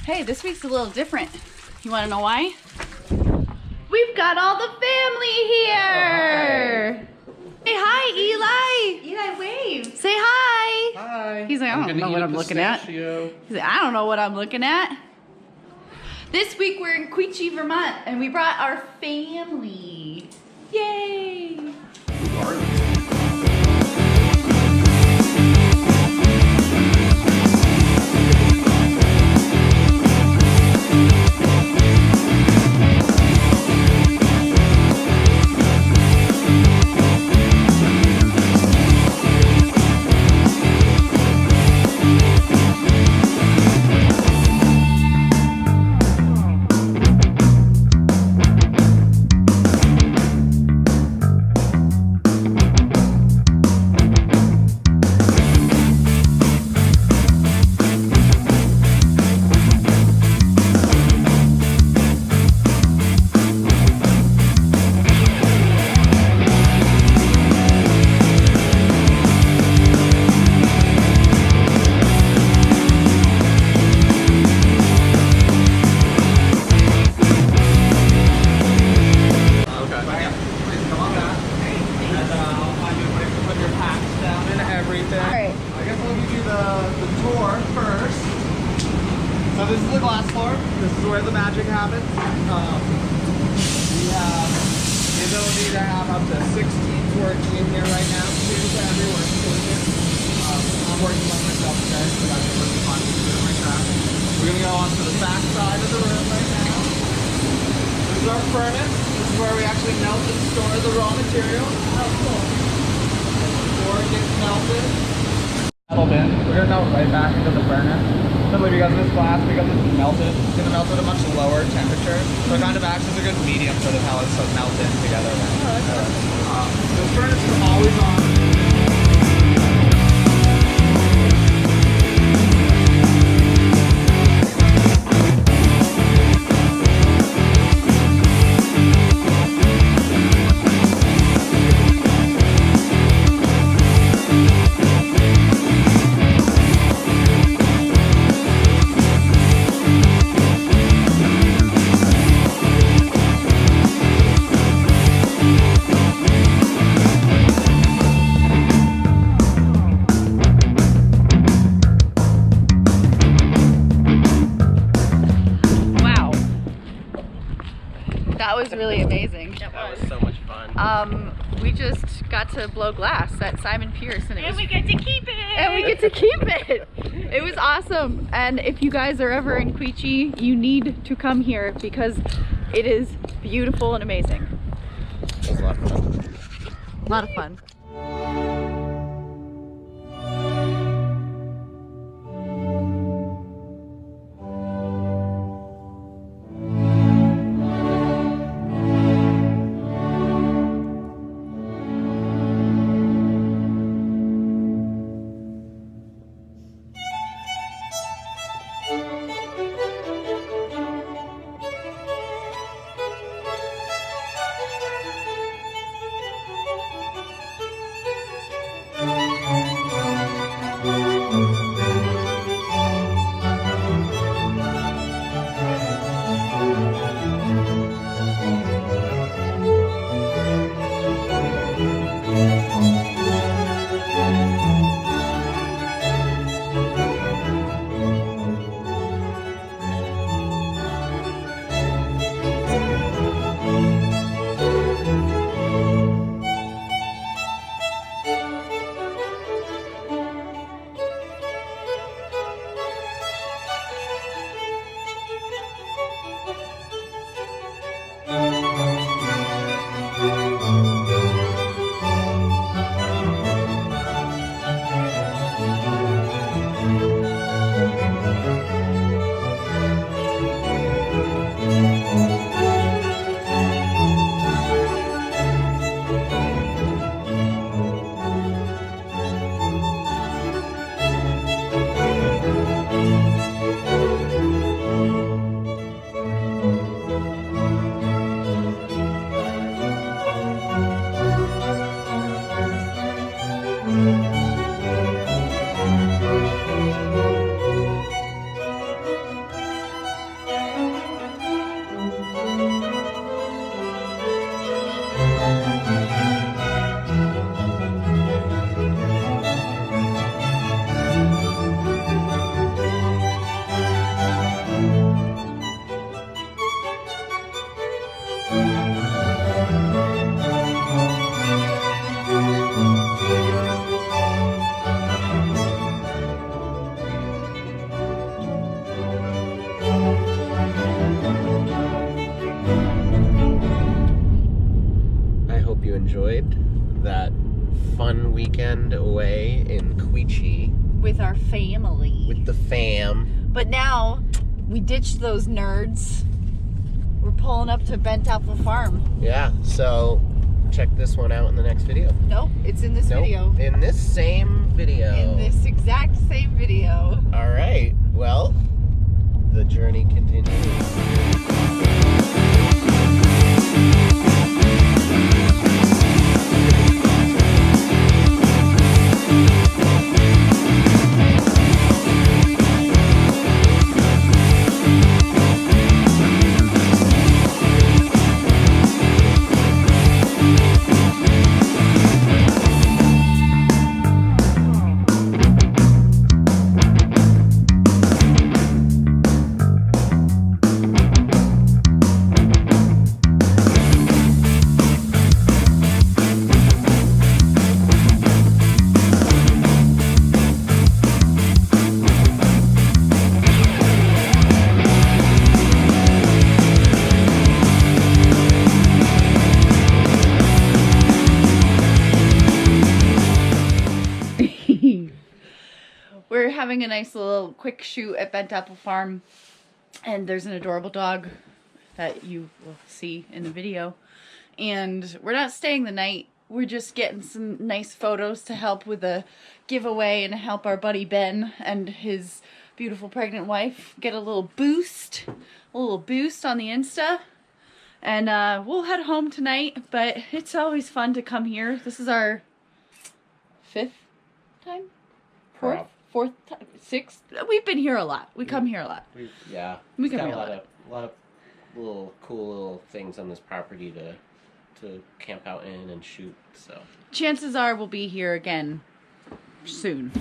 Hey, this week's a little different. You want to know why? We've got all the family here. Say hi, Eli. Eli, wave. Say hi. Hi. He's like, I don't know what I'm looking at. He's like, I don't know what I'm looking at. This week we're in Queechee, Vermont, and we brought our family. Yay! So this is the glass floor. This is where the magic happens. We have the ability to have up to 6 teams working in here right now. 2 to every workstation. I'm working by myself today, so that's really fun to do my craft. We're going to go on to the back side of the room right now. This is our furnace. This is where we actually melt and store the raw materials. Oh, cool. Before it gets melted. Metal bin. We're going to melt right back into the furnace. Simply because this glass, because it's melted, it's going to melt at a much lower temperature. So it kind of acts as a good medium for the pellets to melt in together. The furnace is always on. That was really amazing. That was so much fun. We just got to blow glass at Simon Pearce, and we get to keep it. And we get to keep it. It was awesome. And if you guys are ever in Queechee, you need to come here because it is beautiful and amazing. It was a lot of fun. A lot of fun. that fun weekend away in Queechee with our family. with the fam. But now we ditched those nerds. We're pulling up to Bent Apple Farm. Yeah, so check this one out in the next video. Nope, it's in this Nope, video. in this same video. In this exact same video. All right, well, the journey continues. We're having a nice little quick shoot at Bent Apple Farm, and there's an adorable dog that you will see in the video. And we're not staying the night. We're just getting some nice photos to help with the giveaway and help our buddy Ben and his beautiful pregnant wife get a little boost on the Insta. And we'll head home tonight, but it's always fun to come here. This is our 5th time? Fourth time? 6th? We've been here a lot. We come here a lot. Yeah, We it's come got here a a lot of little cool little things on this property to camp out in and shoot. So chances are we'll be here again soon.